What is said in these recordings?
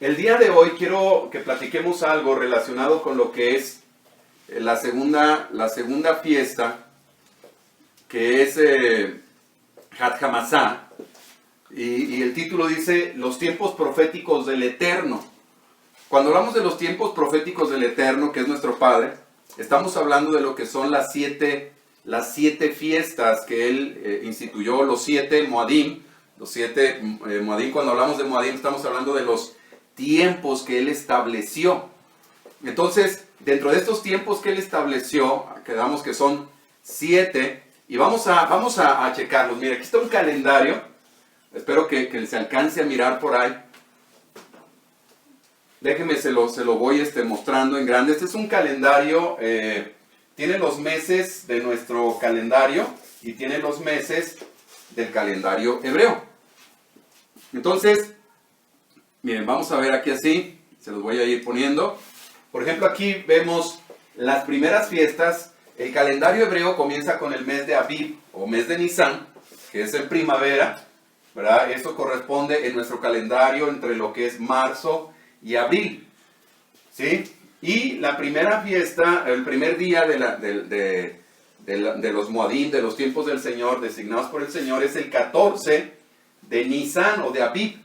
El día de hoy quiero que platiquemos algo relacionado con lo que es la segunda fiesta, que es Hat Hamasá, y el título dice Los tiempos proféticos del Eterno. Cuando hablamos de los tiempos proféticos del Eterno, que es nuestro Padre, estamos hablando de lo que son las siete fiestas que Él instituyó, los 7 Moadim. Los 7 Moadim, cuando hablamos de Moadim, estamos hablando de los tiempos que Él estableció. Entonces, dentro de estos tiempos que Él estableció, quedamos que son 7, y vamos a checarlos. Mira, aquí está un calendario, espero que se alcance a mirar por ahí. Déjenme, se lo voy mostrando en grande. Este es un calendario, tiene los meses de nuestro calendario y tiene los meses del calendario hebreo. Entonces, miren, vamos a ver aquí así, se los voy a ir poniendo. Por ejemplo, aquí vemos las primeras fiestas. El calendario hebreo comienza con el mes de Aviv o mes de Nisan, que es en primavera, ¿verdad? Esto corresponde en nuestro calendario entre lo que es marzo y abril, ¿sí? Y la primera fiesta, el primer día de los Moadim, de los tiempos del Señor, designados por el Señor, es el 14 de Nisan o de Aviv,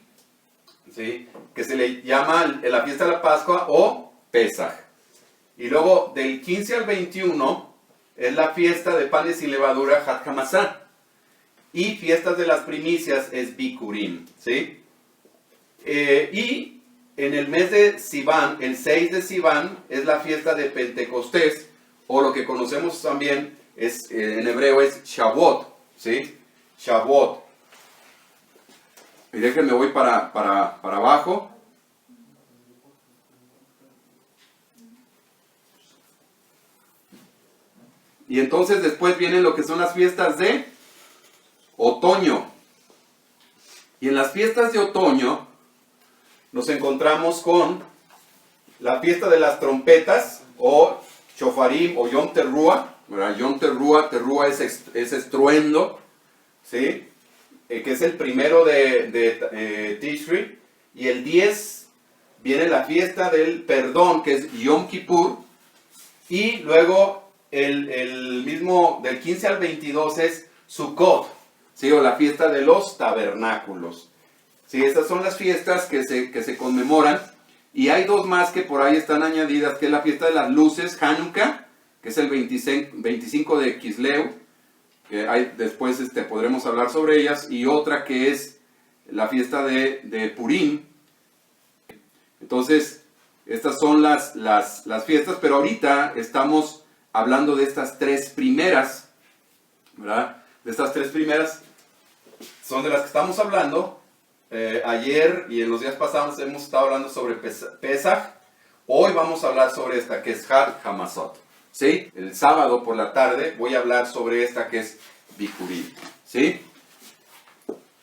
¿sí? Que se le llama la fiesta de la Pascua o Pesaj. Y luego del 15 al 21 es la fiesta de panes sin levadura, Hat Hamasá. Y fiestas de las primicias es Bikurim, ¿sí? Y en el mes de Sivan, el 6 de Sivan, es la fiesta de Pentecostés, o lo que conocemos también en hebreo es Shavuot, ¿sí? Shavuot. Y déjenme, voy para abajo. Y entonces después vienen lo que son las fiestas de otoño. Y en las fiestas de otoño nos encontramos con la fiesta de las trompetas, o Shofarim, o Yom Teruah. Yom Teruah es estruendo, ¿sí? Que es el primero de Tishri. Y el 10 viene la fiesta del perdón, que es Yom Kippur. Y luego el mismo del 15 al 22 es Sukkot, ¿sí? O la fiesta de los tabernáculos. Sí, estas son las fiestas que se conmemoran. Y hay dos más que por ahí están añadidas, que es la fiesta de las luces, Hanukkah, que es el 25 de Kisleu, que después podremos hablar sobre ellas, y otra que es la fiesta de Purim. Entonces, estas son las fiestas, pero ahorita estamos hablando de estas 3 primeras, ¿verdad? De estas 3 primeras son de las que estamos hablando. Ayer y en los días pasados hemos estado hablando sobre Pesaj. Hoy vamos a hablar sobre esta que es Hat Hamasot, ¿sí? El sábado por la tarde voy a hablar sobre esta que es Bikurim, ¿sí?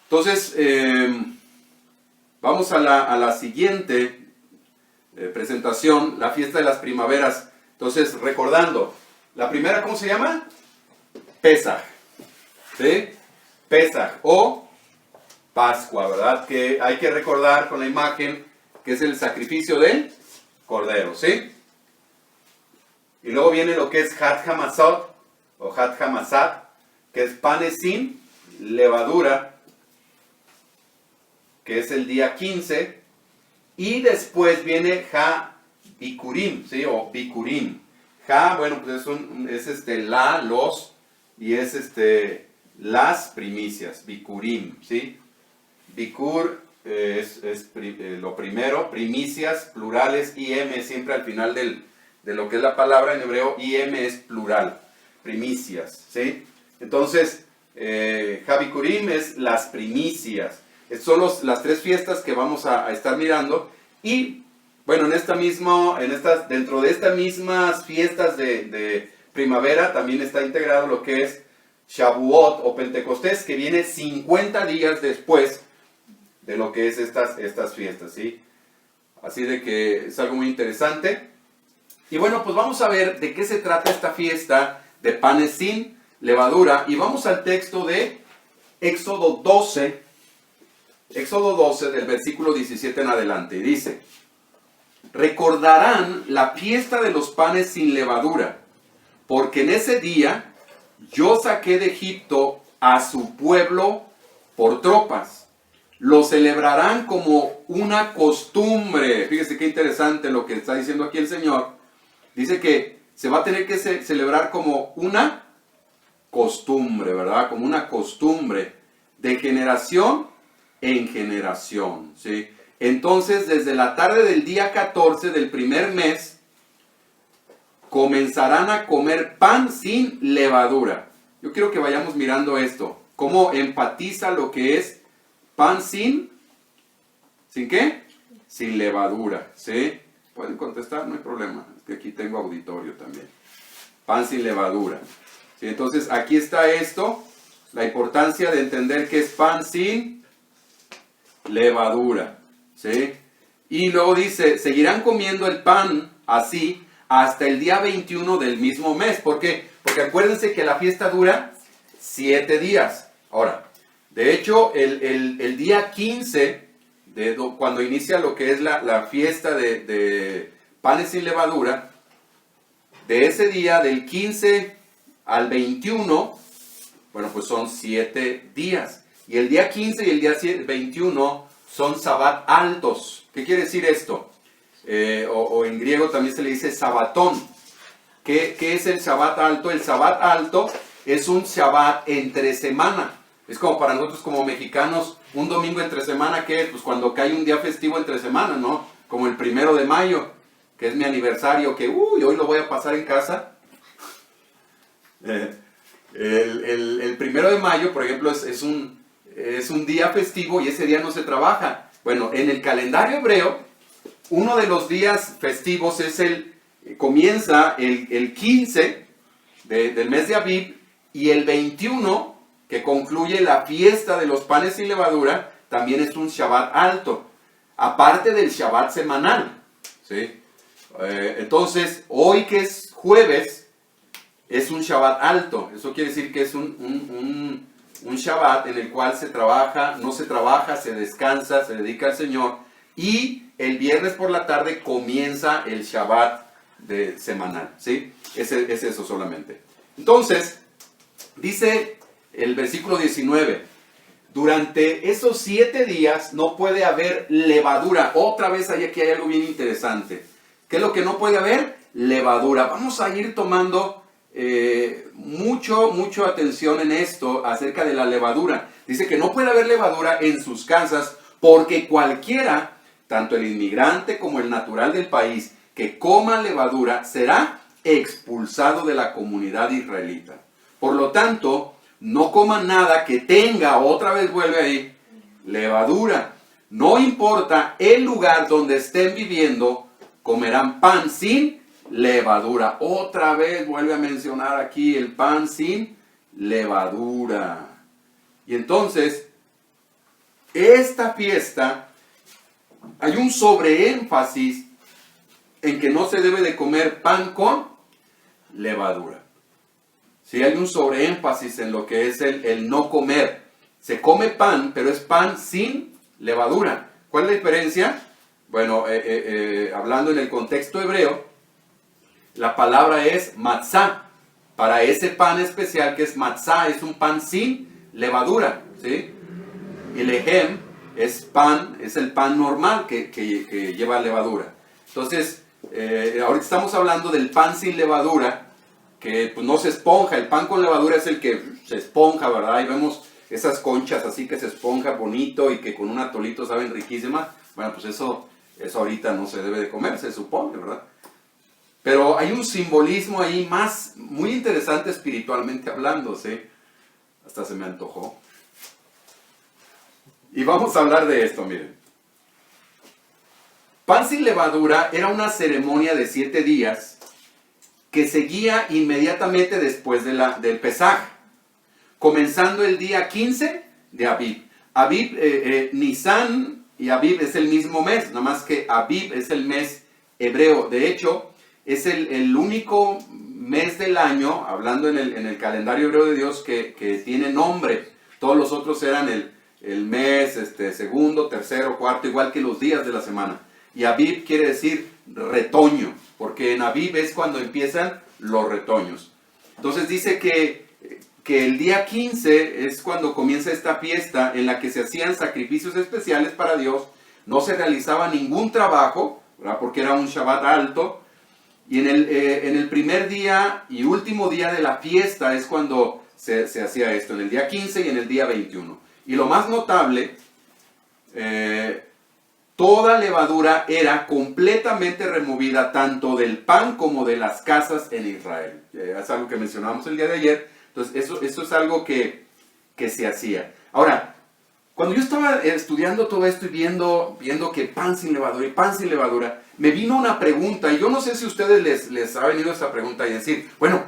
Entonces, vamos a la siguiente presentación, la fiesta de las primaveras. Entonces, recordando, la primera, ¿cómo se llama? Pesaj, ¿sí? Pesaj o Pascua, ¿verdad? Que hay que recordar con la imagen que es el sacrificio del cordero, ¿sí? Y luego viene lo que es Hat Hamasot o Hat Hamasat, que es panes sin levadura, que es el día 15. Y después viene Ha Bikurim, ¿sí? O Bikurim. Ha, bueno, pues es los, y es las primicias, Bikurim, ¿sí? Bikur es lo primero, primicias, plurales, IM siempre al final de lo que es la palabra en hebreo, IM es plural, primicias, ¿sí? Entonces, Bikurim es las primicias. Estas son las 3 fiestas que vamos a estar mirando. Y, bueno, dentro de estas mismas fiestas de primavera también está integrado lo que es Shavuot o Pentecostés, que viene 50 días después de lo que es estas fiestas, ¿sí? Así de que es algo muy interesante. Y bueno, pues vamos a ver de qué se trata esta fiesta de panes sin levadura. Y vamos al texto de Éxodo 12 del versículo 17 en adelante. Y dice: recordarán la fiesta de los panes sin levadura, porque en ese día yo saqué de Egipto a su pueblo por tropas. Lo celebrarán como una costumbre. Fíjese qué interesante lo que está diciendo aquí el Señor. Dice que se va a tener que celebrar como una costumbre, ¿verdad? Como una costumbre de generación en generación, ¿sí? Entonces, desde la tarde del día 14 del primer mes, comenzarán a comer pan sin levadura. Yo quiero que vayamos mirando esto, cómo enfatiza lo que es pan sin qué? Sin levadura, ¿sí? Pueden contestar, no hay problema, es que aquí tengo auditorio también. Pan sin levadura, ¿sí? Entonces, aquí está esto, la importancia de entender que es pan sin levadura, ¿sí? Y luego dice, seguirán comiendo el pan así hasta el día 21 del mismo mes. ¿Por qué? Porque acuérdense que la fiesta dura 7 días. Ahora, de hecho, el día 15, cuando inicia lo que es la fiesta de panes sin levadura, de ese día, del 15 al 21, bueno, pues son 7 días. Y el día 15 y el día 21 son Sabbat altos. ¿Qué quiere decir esto? O en griego también se le dice Sabatón. ¿Qué es el Sabbat alto? El Sabbat alto es un Shabbat entre semana. Es como para nosotros como mexicanos, un domingo entre semana, ¿qué es? Pues cuando cae un día festivo entre semana, ¿no? Como el 1 de mayo, que es mi aniversario, que hoy lo voy a pasar en casa. El 1 de mayo, por ejemplo, es un día festivo y ese día no se trabaja. Bueno, en el calendario hebreo, uno de los días festivos comienza el 15 del mes de Abib, y el 21, que concluye la fiesta de los panes sin levadura, también es un Shabbat alto, aparte del Shabbat semanal, ¿sí? Entonces, hoy que es jueves, es un Shabbat alto. Eso quiere decir que es un Shabbat en el cual no se trabaja, se descansa, se dedica al Señor, y el viernes por la tarde comienza el Shabbat semanal, ¿sí? Es eso solamente. Entonces, dice el versículo 19, durante esos 7 días no puede haber levadura. Otra vez aquí hay algo bien interesante. ¿Qué es lo que no puede haber? Levadura. Vamos a ir tomando mucho atención en esto acerca de la levadura. Dice que no puede haber levadura en sus casas, porque cualquiera, tanto el inmigrante como el natural del país, que coma levadura será expulsado de la comunidad israelita. Por lo tanto, no coman nada que tenga, otra vez vuelve ahí, levadura. No importa el lugar donde estén viviendo, comerán pan sin levadura. Otra vez vuelve a mencionar aquí el pan sin levadura. Y entonces, esta fiesta, hay un sobreénfasis en que no se debe de comer pan con levadura. Sí, hay un sobreénfasis en lo que es el no comer. Se come pan, pero es pan sin levadura. ¿Cuál es la diferencia? Bueno, hablando en el contexto hebreo, la palabra es matzá. Para ese pan especial que es matzá, es un pan sin levadura, ¿sí? Y lehem es el pan normal que lleva levadura. Entonces, ahorita estamos hablando del pan sin levadura, que pues no se esponja. El pan con levadura es el que se esponja, ¿verdad? Y vemos esas conchas así que se esponja bonito y que con un atolito saben riquísimas. Bueno, pues eso ahorita no se debe de comer, se supone, ¿verdad? Pero hay un simbolismo ahí muy interesante espiritualmente hablando, ¿sí? Hasta se me antojó. Y vamos a hablar de esto, miren. Pan sin levadura era una ceremonia de 7 días que seguía inmediatamente después del Pesaj, comenzando el día 15 de Abib. Nisan y Abib es el mismo mes, nada más que Abib es el mes hebreo. De hecho, es el único mes del año, hablando en el calendario hebreo de Dios, que tiene nombre. Todos los otros eran el mes, segundo, tercero, cuarto, igual que los días de la semana. Y Abib quiere decir retoño, porque en Abib es cuando empiezan los retoños. Entonces dice que el día 15 es cuando comienza esta fiesta en la que se hacían sacrificios especiales para Dios, no se realizaba ningún trabajo, ¿verdad? Porque era un Shabbat alto, y en el primer día y último día de la fiesta es cuando se hacía esto, en el día 15 y en el día 21. Y lo más notable, toda levadura era completamente removida tanto del pan como de las casas en Israel. Es algo que mencionamos el día de ayer. Entonces eso es algo que se hacía. Ahora, cuando yo estaba estudiando todo esto y viendo que pan sin levadura y pan sin levadura, me vino una pregunta, y yo no sé si a ustedes les ha venido esta pregunta y decir, bueno,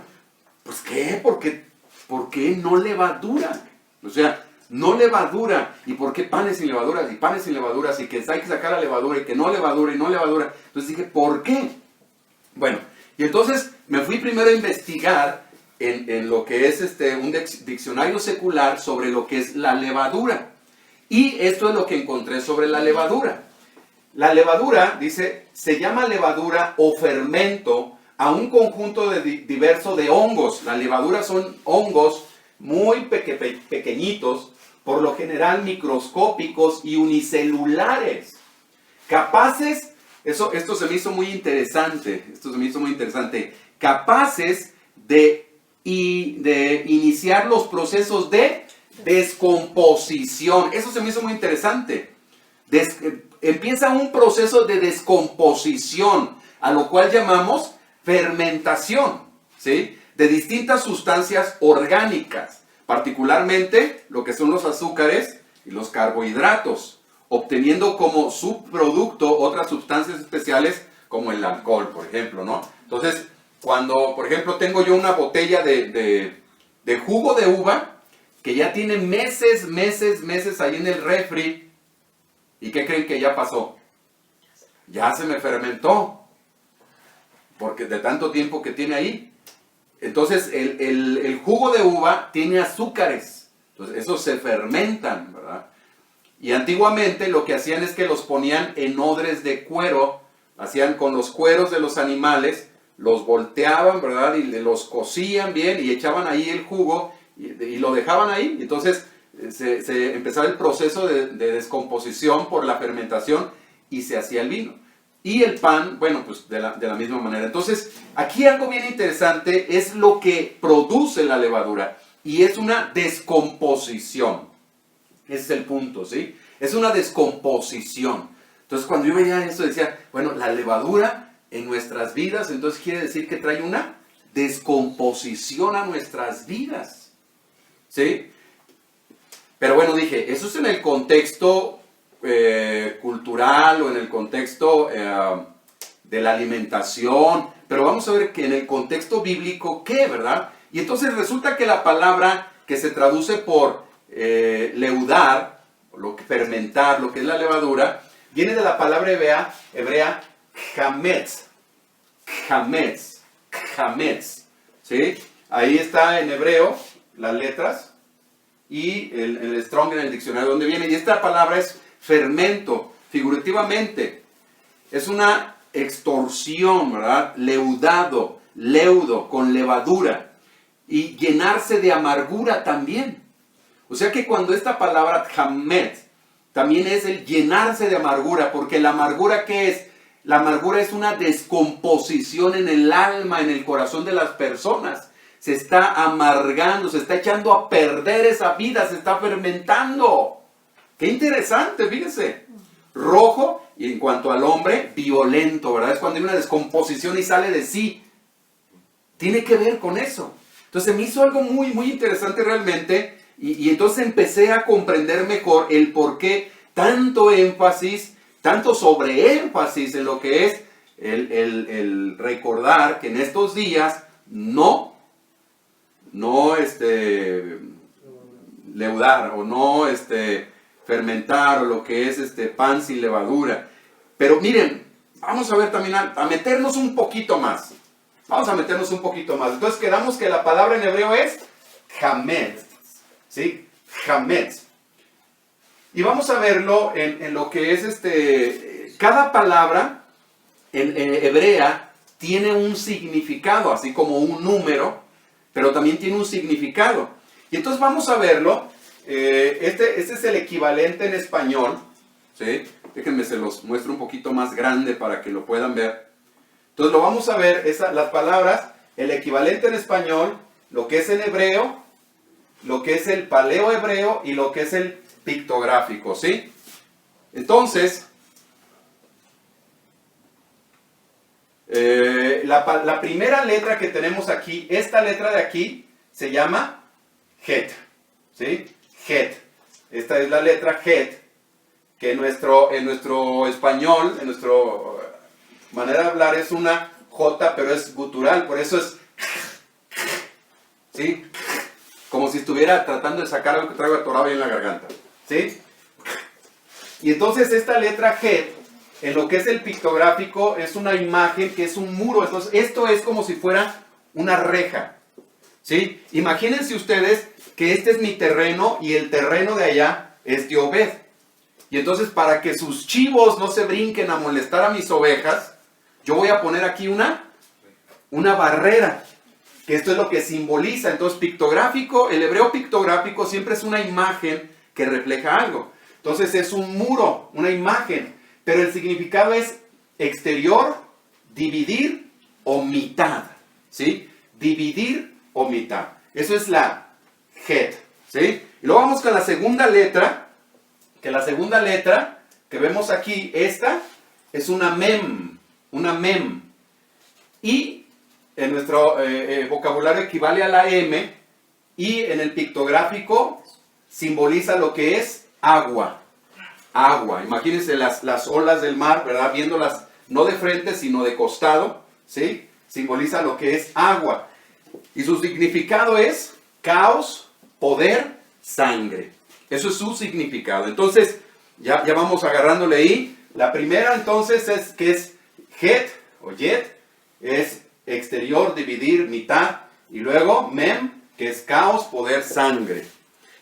pues ¿qué? ¿Por qué no levadura? O sea, no levadura. ¿Y por qué panes sin levaduras? Y panes sin levaduras, y que hay que sacar la levadura, y que no levadura, y no levadura. Entonces dije, ¿por qué? Bueno, y entonces me fui primero a investigar en lo que es un diccionario secular sobre lo que es la levadura. Y esto es lo que encontré sobre la levadura. La levadura, dice, se llama levadura o fermento a un conjunto diverso de hongos. La levadura son hongos muy pequeñitos, por lo general microscópicos y unicelulares, capaces, esto se me hizo muy interesante, capaces de iniciar los procesos de descomposición. Eso se me hizo muy interesante. Empieza un proceso de descomposición, a lo cual llamamos fermentación, ¿sí? De distintas sustancias orgánicas, particularmente lo que son los azúcares y los carbohidratos, obteniendo como subproducto otras sustancias especiales como el alcohol, por ejemplo, ¿no? Entonces, cuando, por ejemplo, tengo yo una botella de jugo de uva, que ya tiene meses ahí en el refri, ¿y qué creen que ya pasó? Ya se me fermentó, porque de tanto tiempo que tiene ahí. Entonces, el jugo de uva tiene azúcares, entonces esos se fermentan, ¿verdad? Y antiguamente lo que hacían es que los ponían en odres de cuero, hacían con los cueros de los animales, los volteaban, ¿verdad? Y los cocían bien y echaban ahí el jugo y lo dejaban ahí. Entonces se empezaba el proceso de descomposición por la fermentación y se hacía el vino. Y el pan, bueno, pues de la misma manera. Entonces, aquí algo bien interesante es lo que produce la levadura. Y es una descomposición. Ese es el punto, ¿sí? Es una descomposición. Entonces, cuando yo veía esto, decía, bueno, la levadura en nuestras vidas, entonces quiere decir que trae una descomposición a nuestras vidas, ¿sí? Pero bueno, dije, eso es en el contexto cultural o en el contexto de la alimentación, pero vamos a ver que en el contexto bíblico, ¿qué, verdad? Y entonces resulta que la palabra que se traduce por leudar, fermentar, lo que es la levadura, viene de la palabra hebrea chametz, ¿sí? Ahí está en hebreo las letras y el Strong en el diccionario donde viene, y esta palabra es fermento, figurativamente, es una extorsión, ¿verdad? Leudado, leudo, con levadura, y llenarse de amargura también. O sea que cuando esta palabra chametz también es el llenarse de amargura, porque la amargura, ¿qué es? La amargura es una descomposición en el alma, en el corazón de las personas. Se está amargando, se está echando a perder esa vida, se está fermentando. ¡Qué interesante! Fíjense. Rojo, y en cuanto al hombre, violento, ¿verdad? Es cuando hay una descomposición y sale de sí. Tiene que ver con eso. Entonces me hizo algo muy interesante realmente, y entonces empecé a comprender mejor el por qué tanto énfasis, tanto sobreénfasis en lo que es el recordar que en estos días no leudar o no fermentar o lo que es pan sin levadura. Pero miren, vamos a ver también, a meternos un poquito más. Vamos a meternos un poquito más. Entonces quedamos que la palabra en hebreo es hametz, ¿sí? Hametz. Y vamos a verlo en lo que es cada palabra en hebrea tiene un significado, así como un número, pero también tiene un significado. Y entonces vamos a verlo. Este es el equivalente en español, ¿sí? Déjenme se los muestro un poquito más grande para que lo puedan ver. Entonces lo vamos a ver, las palabras, el equivalente en español, lo que es en hebreo, lo que es el paleohebreo y lo que es el pictográfico, ¿sí? Entonces, la primera letra que tenemos aquí, esta letra de aquí, se llama Het, ¿sí? Het. Esta es la letra Het, que en nuestro español, en nuestra manera de hablar es una J, pero es gutural, por eso es, ¿sí? Como si estuviera tratando de sacar algo que traigo atorado ahí en la garganta, ¿sí? Y entonces esta letra Het, en lo que es el pictográfico, es una imagen que es un muro. Entonces esto es como si fuera una reja, ¿sí? Imagínense ustedes que este es mi terreno y el terreno de allá es de Obed. Y entonces para que sus chivos no se brinquen a molestar a mis ovejas, yo voy a poner aquí una barrera, que esto es lo que simboliza. Entonces pictográfico, el hebreo pictográfico siempre es una imagen que refleja algo. Entonces es un muro, una imagen, pero el significado es exterior, dividir o mitad, ¿sí? Dividir o mitad. Eso es la Het, ¿sí? Y luego vamos con la segunda letra, que la segunda letra que vemos aquí, esta es una mem, y en nuestro vocabulario equivale a la M, y en el pictográfico simboliza lo que es agua. Agua, imagínense las olas del mar, ¿verdad? Viéndolas no de frente, sino de costado, ¿sí? Simboliza lo que es agua. Y su significado es caos, poder, sangre. Eso es su significado. Entonces, ya vamos agarrándole ahí. La primera entonces es que es Het o Yet, es exterior, dividir, mitad. Y luego Mem, que es caos, poder, sangre.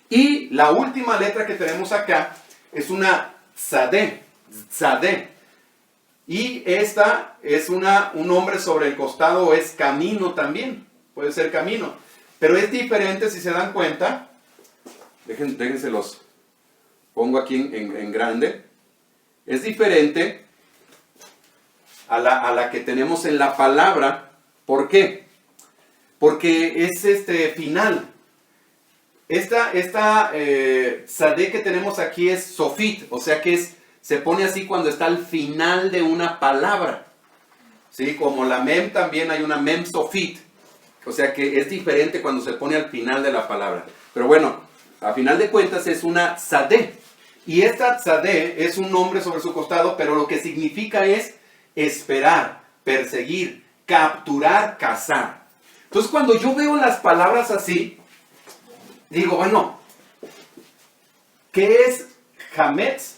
Y la última letra que tenemos acá es una Tzadé. Y esta es un nombre sobre el costado, o es camino también. Puede ser camino. Pero es diferente, si se dan cuenta. Déjense los pongo aquí en grande. Es diferente a la que tenemos en la palabra. ¿Por qué? Porque es final. Esta Tzadé que tenemos aquí es Sofit, o sea que se pone así cuando está al final de una palabra. ¿Sí? Como la Mem también hay una Mem Sofit, o sea que es diferente cuando se pone al final de la palabra. Pero bueno, a final de cuentas es una Tzadé. Y esta Tzadé es un nombre sobre su costado, pero lo que significa es esperar, perseguir, capturar, cazar. Entonces cuando yo veo las palabras así, digo, bueno, ¿qué es Hametz?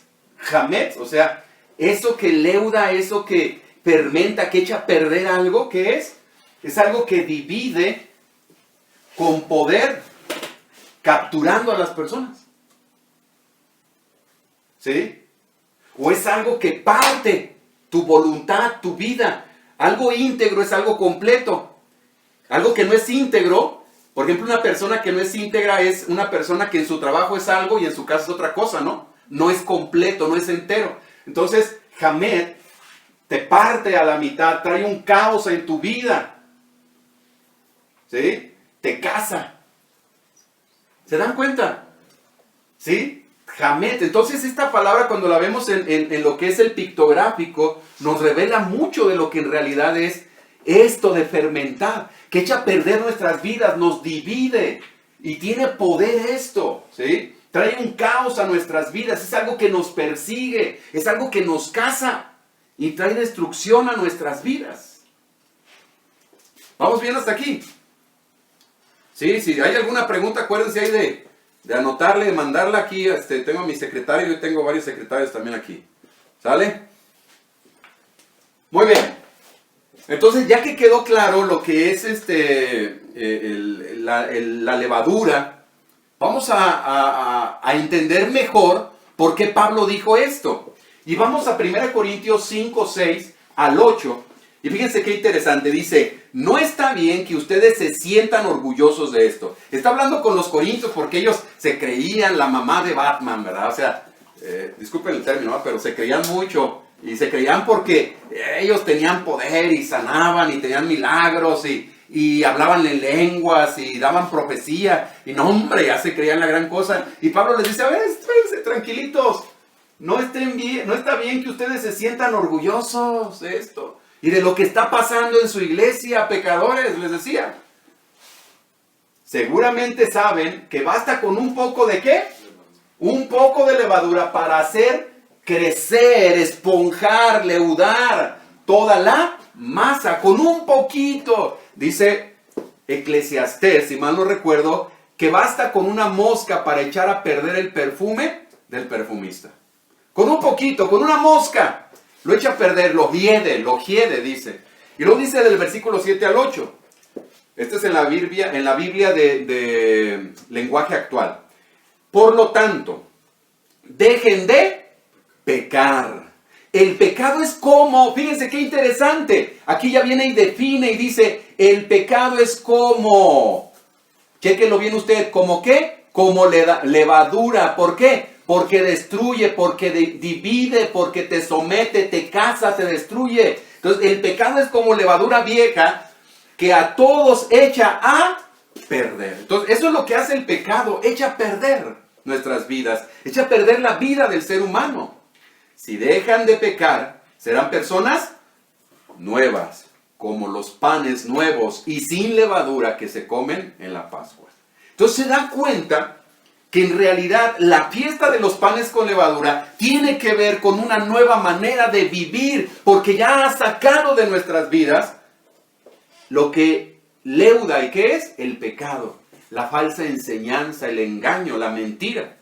Hametz, o sea, eso que leuda, eso que fermenta, que echa a perder algo, ¿qué es? Es algo que divide con poder, capturando a las personas. ¿Sí? O es algo que parte tu voluntad, tu vida. Algo íntegro es algo completo. Algo que no es íntegro, por ejemplo, una persona que no es íntegra es una persona que en su trabajo es algo y en su casa es otra cosa, ¿no? No es completo, no es entero. Entonces, Hamet te parte a la mitad, trae un caos en tu vida. ¿Sí? Te casa. ¿Se dan cuenta? ¿Sí? Hamet. Entonces esta palabra cuando la vemos en lo que es el pictográfico, nos revela mucho de lo que en realidad es esto de fermentar, que echa a perder nuestras vidas, nos divide y tiene poder esto, ¿sí? Trae un caos a nuestras vidas, es algo que nos persigue, es algo que nos casa y trae destrucción a nuestras vidas. ¿Vamos bien hasta aquí? Sí, si hay alguna pregunta, acuérdense ahí de anotarle, de mandarla aquí. Tengo a mi secretario y tengo varios secretarios también aquí. ¿Sale? Muy bien. Entonces, ya que quedó claro lo que es la levadura, vamos a entender mejor por qué Pablo dijo esto. Y vamos a 1 Corintios 5, 6 al 8. Y fíjense qué interesante. Dice, no está bien que ustedes se sientan orgullosos de esto. Está hablando con los corintios porque ellos se creían la mamá de Batman, ¿verdad? O sea, disculpen el término, pero se creían mucho. Y se creían porque ellos tenían poder y sanaban y tenían milagros y hablaban en lenguas y daban profecía. Y no, hombre, ya se creían la gran cosa. Y Pablo les dice, a ver, espérense, tranquilitos. No está bien que ustedes se sientan orgullosos de esto. Y de lo que está pasando en su iglesia, pecadores, les decía. Seguramente saben que basta con un poco de ¿qué? Un poco de levadura para hacer crecer, esponjar, leudar toda la masa. Con un poquito. Dice Eclesiastés, si mal no recuerdo, que basta con una mosca para echar a perder el perfume del perfumista. Con un poquito, con una mosca. Lo echa a perder, lo hiede, dice. Y luego dice del versículo 7 al 8. Este es en la Biblia de lenguaje actual. Por lo tanto, dejen de pecar. El pecado es como, fíjense qué interesante. Aquí ya viene y define y dice, el pecado es como, chéquenlo bien usted, ¿como qué? Como levadura. ¿Por qué? Porque destruye, porque divide, porque te somete, te caza, te destruye. Entonces el pecado es como levadura vieja que a todos echa a perder. Entonces eso es lo que hace el pecado, echa a perder nuestras vidas, echa a perder la vida del ser humano. Si dejan de pecar, serán personas nuevas, como los panes nuevos y sin levadura que se comen en la Pascua. Entonces se dan cuenta que en realidad la fiesta de los panes con levadura tiene que ver con una nueva manera de vivir, porque ya ha sacado de nuestras vidas lo que leuda, ¿y qué es? El pecado, la falsa enseñanza, el engaño, la mentira.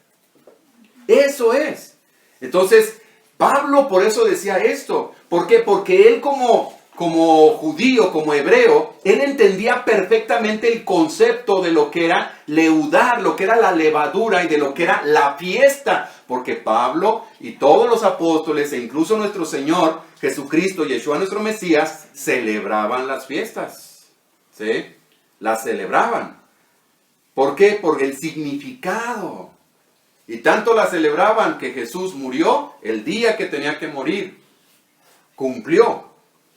Eso es. Entonces, Pablo por eso decía esto. ¿Por qué? Porque él como judío, como hebreo, él entendía perfectamente el concepto de lo que era leudar, lo que era la levadura y de lo que era la fiesta. Porque Pablo y todos los apóstoles e incluso nuestro Señor Jesucristo, Yeshua nuestro Mesías, celebraban las fiestas. ¿Sí? Las celebraban. ¿Por qué? Por el significado. Y tanto la celebraban que Jesús murió el día que tenía que morir. Cumplió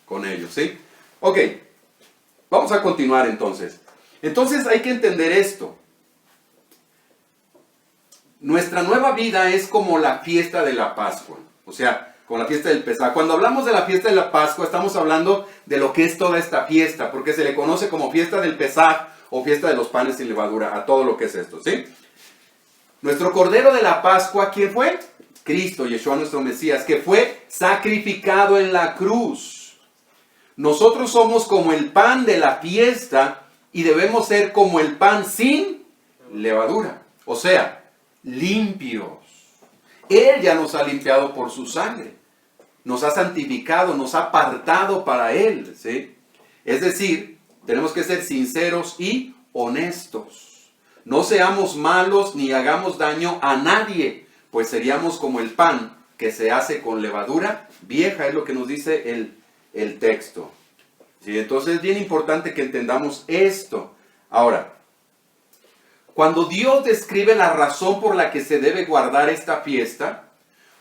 con ellos, ¿sí? Ok, vamos a continuar entonces. Entonces hay que entender esto. Nuestra nueva vida es como la fiesta de la Pascua. O sea, como la fiesta del Pesaj. Cuando hablamos de la fiesta de la Pascua, estamos hablando de lo que es toda esta fiesta. Porque se le conoce como fiesta del Pesaj o fiesta de los panes sin levadura. A todo lo que es esto, ¿sí? Nuestro Cordero de la Pascua, ¿quién fue? Cristo, Yeshua nuestro Mesías, que fue sacrificado en la cruz. Nosotros somos como el pan de la fiesta y debemos ser como el pan sin levadura. O sea, limpios. Él ya nos ha limpiado por su sangre. Nos ha santificado, nos ha apartado para Él, ¿sí? Es decir, tenemos que ser sinceros y honestos. No seamos malos ni hagamos daño a nadie, pues seríamos como el pan que se hace con levadura vieja, es lo que nos dice el texto. ¿Sí? Entonces es bien importante que entendamos esto. Ahora, cuando Dios describe la razón por la que se debe guardar esta fiesta,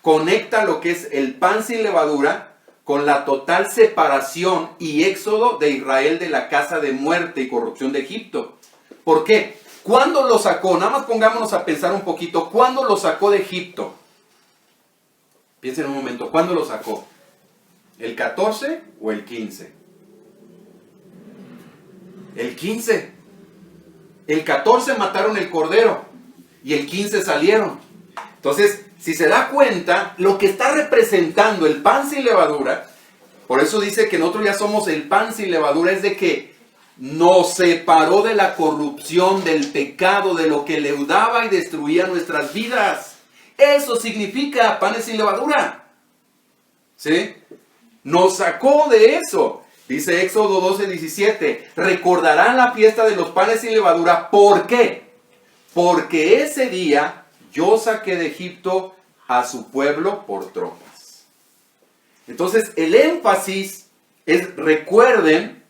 conecta lo que es el pan sin levadura con la total separación y éxodo de Israel de la casa de muerte y corrupción de Egipto. ¿Por qué? ¿Cuándo lo sacó? Nada más pongámonos a pensar un poquito. ¿Cuándo lo sacó de Egipto? Piensen un momento. ¿Cuándo lo sacó? ¿El 14 o el 15? El 15. El 14 mataron el cordero y el 15 salieron. Entonces, si se da cuenta, lo que está representando el pan sin levadura, por eso dice que nosotros ya somos el pan sin levadura, es de que nos separó de la corrupción, del pecado, de lo que leudaba y destruía nuestras vidas. Eso significa panes sin levadura. ¿Sí? Nos sacó de eso. Dice Éxodo 12:17. Recordarán la fiesta de los panes sin levadura. ¿Por qué? Porque ese día yo saqué de Egipto a su pueblo por tropas. Entonces el énfasis es: recuerden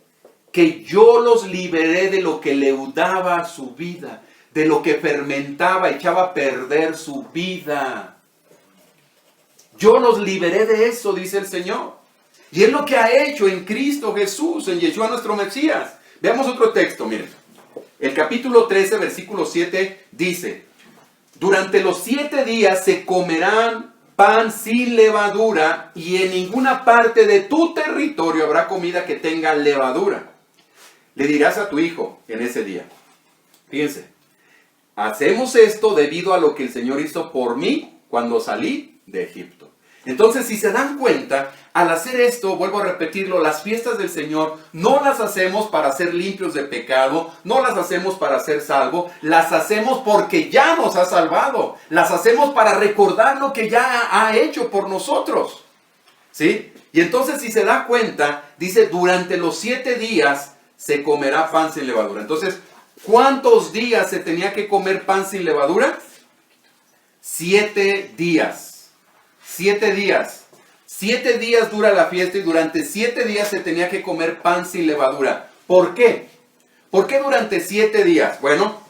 que yo los liberé de lo que leudaba su vida, de lo que fermentaba, echaba a perder su vida. Yo los liberé de eso, dice el Señor. Y es lo que ha hecho en Cristo Jesús, en Yeshua nuestro Mesías. Veamos otro texto, miren. El capítulo 13, versículo 7 dice: durante los 7 días se comerán pan sin levadura, y en ninguna parte de tu territorio habrá comida que tenga levadura. Le dirás a tu hijo en ese día. Fíjense, hacemos esto debido a lo que el Señor hizo por mí cuando salí de Egipto. Entonces, si se dan cuenta, al hacer esto, vuelvo a repetirlo, las fiestas del Señor no las hacemos para ser limpios de pecado, no las hacemos para ser salvos, las hacemos porque ya nos ha salvado, las hacemos para recordar lo que ya ha hecho por nosotros, ¿sí? Y entonces, si se da cuenta, dice, durante los 7 días se comerá pan sin levadura. Entonces, ¿cuántos días se tenía que comer pan sin levadura? 7 días. 7 días. 7 días dura la fiesta y durante 7 días se tenía que comer pan sin levadura. ¿Por qué? ¿Por qué durante 7 días? Bueno,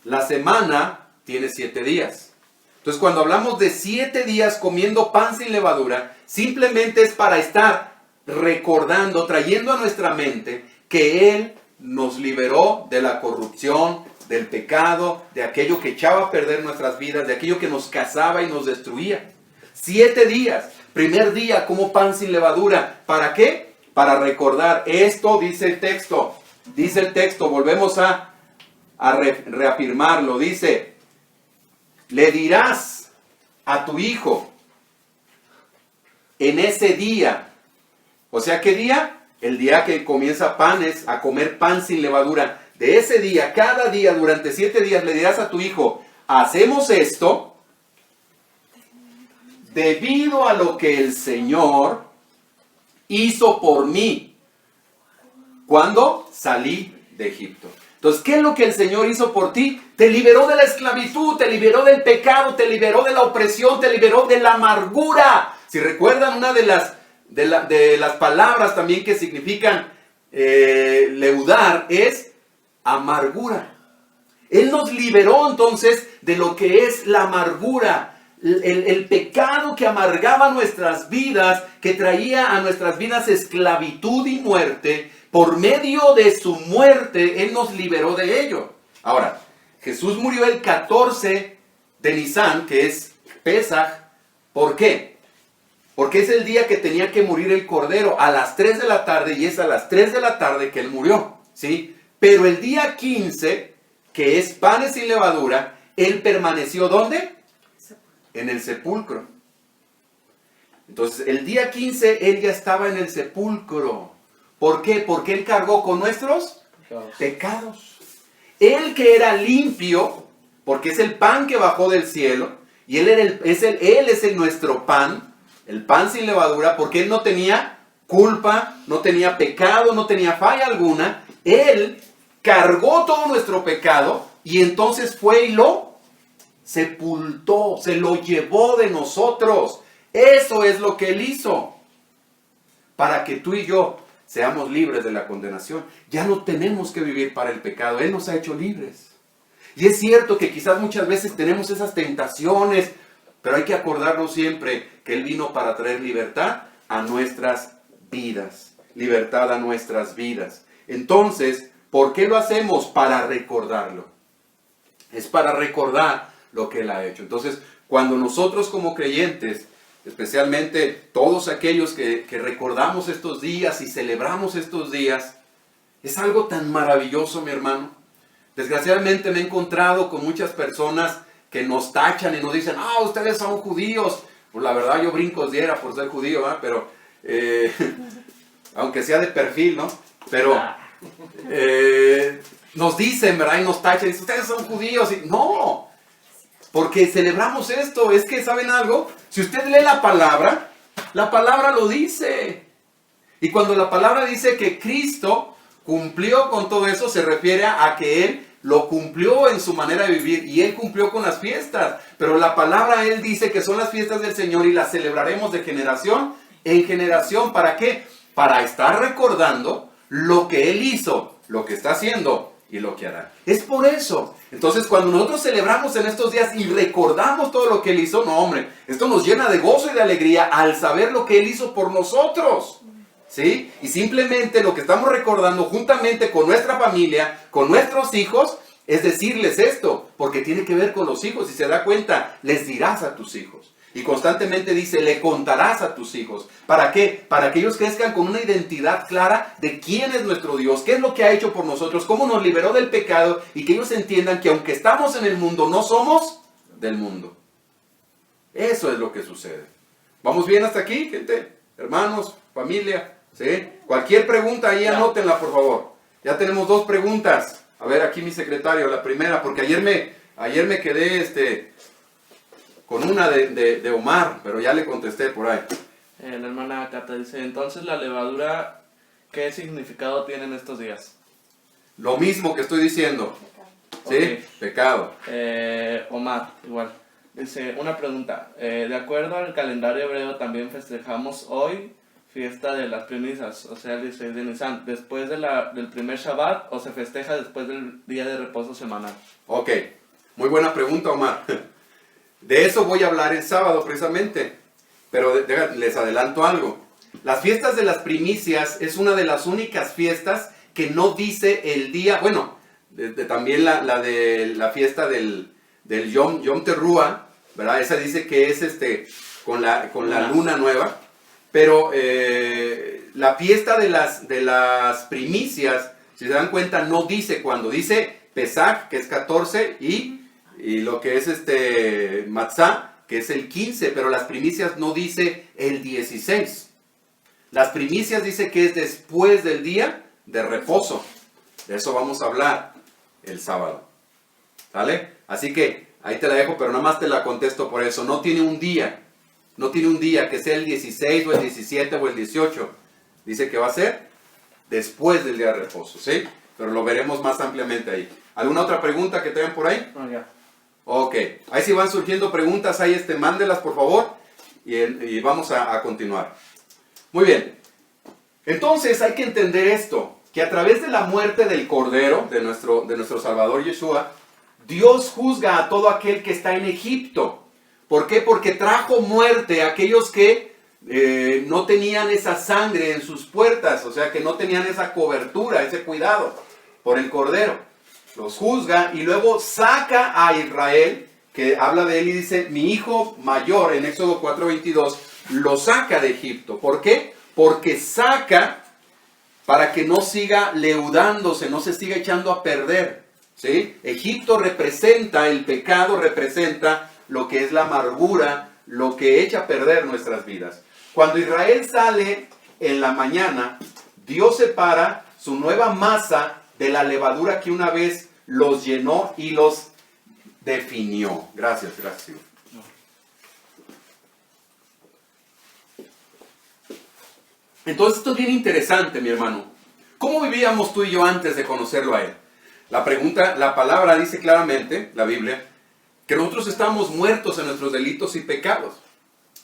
la semana tiene 7 días. Entonces, cuando hablamos de 7 días comiendo pan sin levadura, simplemente es para estar recordando, trayendo a nuestra mente que Él nos liberó de la corrupción, del pecado, de aquello que echaba a perder nuestras vidas, de aquello que nos cazaba y nos destruía. 7 días. Primer día como pan sin levadura. ¿Para qué? Para recordar. Esto dice el texto. Dice el texto. Volvemos a reafirmarlo. Dice: le dirás a tu hijo en ese día. O sea, ¿qué día? El día que comienza a comer pan sin levadura. De ese día, cada día, durante 7 días, le dirás a tu hijo: hacemos esto debido a lo que el Señor hizo por mí cuando salí de Egipto. Entonces, ¿qué es lo que el Señor hizo por ti? Te liberó de la esclavitud, te liberó del pecado, te liberó de la opresión, te liberó de la amargura. Si recuerdan, una de las palabras también que significan leudar es amargura. Él nos liberó entonces de lo que es la amargura, el pecado que amargaba nuestras vidas, que traía a nuestras vidas esclavitud y muerte. Por medio de su muerte, Él nos liberó de ello. Ahora, Jesús murió el 14 de Nisan, que es Pesaj. ¿Por qué? Porque es el día que tenía que morir el Cordero a las 3 de la tarde, y es a las 3 de la tarde que Él murió, ¿sí? Pero el día 15, que es panes sin levadura, Él permaneció, ¿dónde? En el sepulcro. Entonces, el día 15, Él ya estaba en el sepulcro. ¿Por qué? Porque Él cargó con nuestros pecados. Él que era limpio, porque es el pan que bajó del cielo, y Él es nuestro pan, el pan sin levadura, porque Él no tenía culpa, no tenía pecado, no tenía falla alguna. Él cargó todo nuestro pecado y entonces fue y lo sepultó, se lo llevó de nosotros. Eso es lo que Él hizo, para que tú y yo seamos libres de la condenación. Ya no tenemos que vivir para el pecado. Él nos ha hecho libres. Y es cierto que quizás muchas veces tenemos esas tentaciones, pero hay que acordarnos siempre que Él vino para traer libertad a nuestras vidas. Libertad a nuestras vidas. Entonces, ¿por qué lo hacemos? Para recordarlo. Es para recordar lo que Él ha hecho. Entonces, cuando nosotros como creyentes, especialmente todos aquellos que recordamos estos días y celebramos estos días, es algo tan maravilloso, mi hermano. Desgraciadamente me he encontrado con muchas personas que nos tachan y nos dicen: ah, ustedes son judíos. Pues la verdad, yo brincos diera por ser judío, ¿eh? Pero aunque sea de perfil, ¿no? Pero nos dicen, ¿verdad? Y nos tachan y dicen: ustedes son judíos. Y no, porque celebramos esto. Es que, ¿saben algo? Si usted lee la palabra, La palabra lo dice. Y cuando la palabra dice que Cristo cumplió con todo eso, se refiere a que Él lo cumplió en su manera de vivir y Él cumplió con las fiestas. Pero la palabra Él dice que son las fiestas del Señor y las celebraremos de generación en generación. ¿Para qué? Para estar recordando lo que Él hizo, lo que está haciendo y lo que hará. Es por eso. Entonces, cuando nosotros celebramos en estos días y recordamos todo lo que Él hizo, no, hombre, esto nos llena de gozo y de alegría al saber lo que Él hizo por nosotros. ¿Sí? Y simplemente lo que estamos recordando juntamente con nuestra familia, con nuestros hijos, es decirles esto, porque tiene que ver con los hijos. Si se da cuenta, les dirás a tus hijos. Y constantemente dice, le contarás a tus hijos. ¿Para qué? Para que ellos crezcan con una identidad clara de quién es nuestro Dios, qué es lo que ha hecho por nosotros, cómo nos liberó del pecado, y que ellos entiendan que aunque estamos en el mundo, no somos del mundo. Eso es lo que sucede. ¿Vamos bien hasta aquí, gente? Hermanos, familia. ¿Sí? Cualquier pregunta ahí anótenla, por favor. Ya tenemos 2 preguntas. A ver, aquí mi secretario, la primera, porque ayer me quedé con una de Omar, pero ya le contesté por ahí. La hermana Cata dice, entonces la levadura, ¿qué significado tiene en estos días? Lo mismo que estoy diciendo. ¿Sí? Okay. Pecado. Omar, igual. Dice, una pregunta. De acuerdo al calendario hebreo, también festejamos hoy fiesta de las primicias, o sea, el 16 de Nisan, después del primer Shabbat, o se festeja después del día de reposo semanal. Ok, muy buena pregunta, Omar. De eso voy a hablar el sábado precisamente, pero les adelanto algo. Las fiestas de las primicias es una de las únicas fiestas que no dice el día, bueno, también la de la fiesta del Yom Teruah, ¿verdad? Esa dice que es con la luna nueva. Pero la fiesta de las primicias, si se dan cuenta, no dice cuándo. Dice Pesach, que es 14, y lo que es Matzah, que es el 15, pero las primicias no dice el 16. Las primicias dice que es después del día de reposo. De eso vamos a hablar el sábado. ¿Sale? Así que ahí te la dejo, pero nada más te la contesto por eso. No tiene un día. No tiene un día que sea el 16 o el 17 o el 18. Dice que va a ser después del día de reposo, ¿sí? Pero lo veremos más ampliamente ahí. ¿Alguna otra pregunta que tengan por ahí? No, ya. Ok. Ahí si van surgiendo preguntas, ahí mándelas por favor. Y vamos a continuar. Muy bien. Entonces hay que entender esto. Que a través de la muerte del Cordero, de nuestro Salvador Yeshua, Dios juzga a todo aquel que está en Egipto. ¿Por qué? Porque trajo muerte a aquellos que no tenían esa sangre en sus puertas, o sea, que no tenían esa cobertura, ese cuidado por el Cordero. Los juzga y luego saca a Israel, que habla de él y dice, mi hijo mayor, en Éxodo 4:22, lo saca de Egipto. ¿Por qué? Porque saca para que no siga leudándose, no se siga echando a perder. ¿Sí? Egipto representa, el pecado representa lo que es la amargura, lo que echa a perder nuestras vidas. Cuando Israel sale en la mañana, Dios separa su nueva masa de la levadura que una vez los llenó y los definió. Gracias. Entonces esto es bien interesante, mi hermano. ¿Cómo vivíamos tú y yo antes de conocerlo a él? La palabra dice claramente, la Biblia, que nosotros estamos muertos en nuestros delitos y pecados,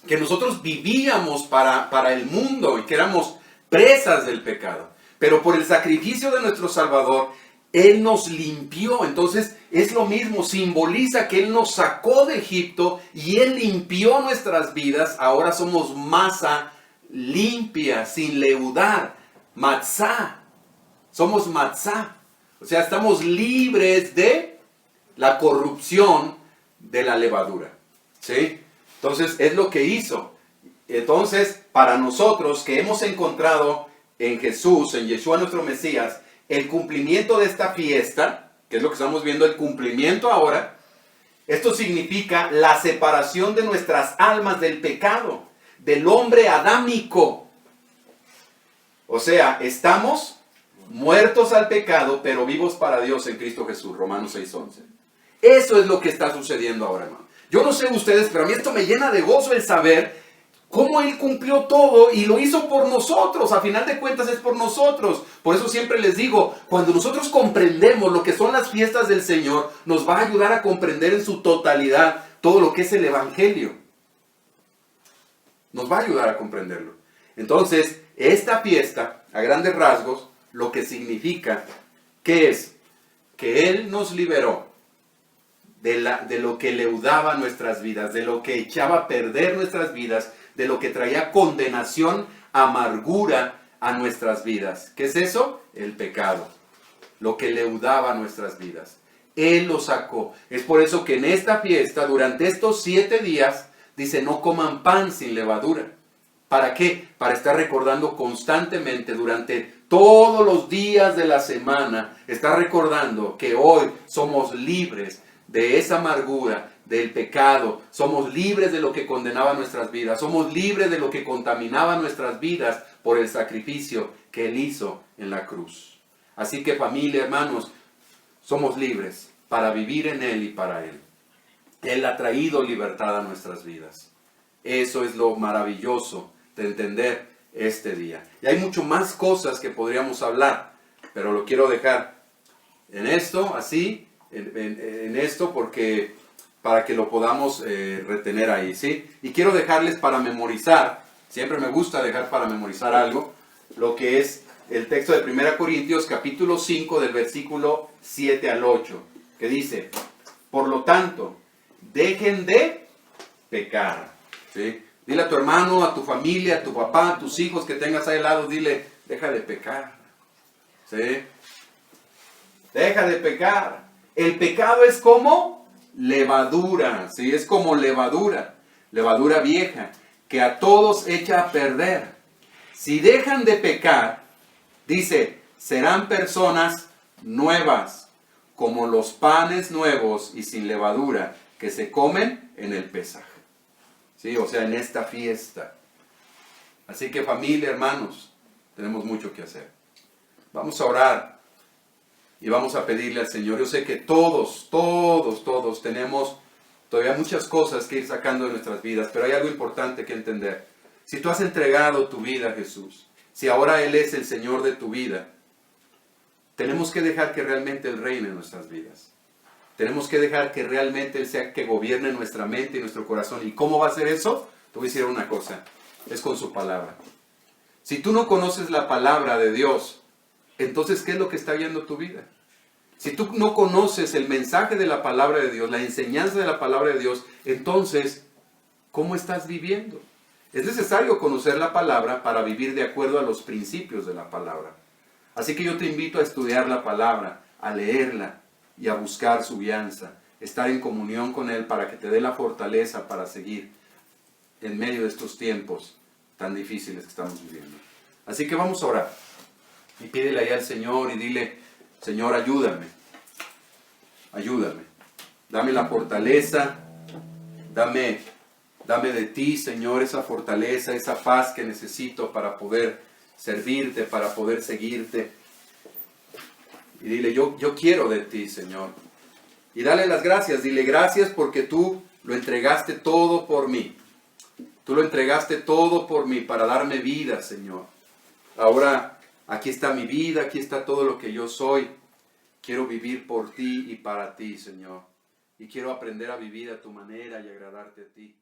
que nosotros vivíamos para el mundo y que éramos presas del pecado, pero por el sacrificio de nuestro Salvador, Él nos limpió. Entonces es lo mismo, simboliza que Él nos sacó de Egipto y Él limpió nuestras vidas. Ahora somos masa limpia, sin leudar, matzá, somos matzá, o sea, estamos libres de la corrupción de la levadura, ¿sí? Entonces, es lo que hizo. Entonces, para nosotros que hemos encontrado en Jesús, en Yeshua nuestro Mesías, el cumplimiento de esta fiesta, que es lo que estamos viendo, el cumplimiento ahora, esto significa la separación de nuestras almas del pecado, del hombre adámico. O sea, estamos muertos al pecado, pero vivos para Dios en Cristo Jesús, Romanos 6:11. Eso es lo que está sucediendo ahora, hermano. Yo no sé ustedes, pero a mí esto me llena de gozo el saber cómo Él cumplió todo y lo hizo por nosotros. A final de cuentas es por nosotros. Por eso siempre les digo, cuando nosotros comprendemos lo que son las fiestas del Señor, nos va a ayudar a comprender en su totalidad todo lo que es el Evangelio. Nos va a ayudar a comprenderlo. Entonces, esta fiesta, a grandes rasgos, lo que significa, ¿qué es? Que Él nos liberó de lo que leudaba nuestras vidas, de lo que echaba a perder nuestras vidas, de lo que traía condenación, amargura a nuestras vidas. ¿Qué es eso? El pecado. Lo que leudaba nuestras vidas. Él lo sacó. Es por eso que en esta fiesta, durante estos 7 días, dice, no coman pan sin levadura. ¿Para qué? Para estar recordando constantemente durante todos los días de la semana, estar recordando que hoy somos libres de esa amargura, del pecado, somos libres de lo que condenaba nuestras vidas, somos libres de lo que contaminaba nuestras vidas por el sacrificio que Él hizo en la cruz. Así que familia, hermanos, somos libres para vivir en Él y para Él. Él ha traído libertad a nuestras vidas. Eso es lo maravilloso de entender este día. Y hay mucho más cosas que podríamos hablar, pero lo quiero dejar en esto, así, en esto, porque para que lo podamos retener ahí, ¿sí? Y quiero dejarles para memorizar, siempre me gusta dejar para memorizar algo, lo que es el texto de 1 Corintios capítulo 5 del versículo 7 al 8, que dice, por lo tanto, dejen de pecar, ¿sí? Dile a tu hermano, a tu familia, a tu papá, a tus hijos que tengas ahí al lado, dile, deja de pecar, ¿sí? Deja de pecar. El pecado es como levadura, ¿sí? Es como levadura vieja, que a todos echa a perder. Si dejan de pecar, dice, serán personas nuevas, como los panes nuevos y sin levadura, que se comen en el Pesaj. ¿Sí? O sea, en esta fiesta. Así que familia, hermanos, tenemos mucho que hacer. Vamos a orar y vamos a pedirle al Señor. Yo sé que todos tenemos todavía muchas cosas que ir sacando de nuestras vidas, pero hay algo importante que entender. Si tú has entregado tu vida a Jesús, si ahora Él es el Señor de tu vida, tenemos que dejar que realmente Él reine en nuestras vidas. Tenemos que dejar que realmente Él sea que gobierne nuestra mente y nuestro corazón. ¿Y cómo va a ser eso? Te voy a decir una cosa, es con su palabra. Si tú no conoces la palabra de Dios, entonces, ¿qué es lo que está guiando tu vida? Si tú no conoces el mensaje de la palabra de Dios, la enseñanza de la palabra de Dios, entonces, ¿cómo estás viviendo? Es necesario conocer la palabra para vivir de acuerdo a los principios de la palabra. Así que yo te invito a estudiar la palabra, a leerla y a buscar su guianza, estar en comunión con Él para que te dé la fortaleza para seguir en medio de estos tiempos tan difíciles que estamos viviendo. Así que vamos a orar y pídele ahí al Señor y dile, Señor, ayúdame, dame la fortaleza, dame de ti, Señor, esa fortaleza, esa paz que necesito para poder servirte, para poder seguirte. Y dile, yo quiero de ti, Señor. Y dale las gracias, dile gracias porque tú lo entregaste todo por mí. Tú lo entregaste todo por mí para darme vida, Señor. Ahora, aquí está mi vida, aquí está todo lo que yo soy. Quiero vivir por ti y para ti, Señor. Y quiero aprender a vivir a tu manera y agradarte a ti.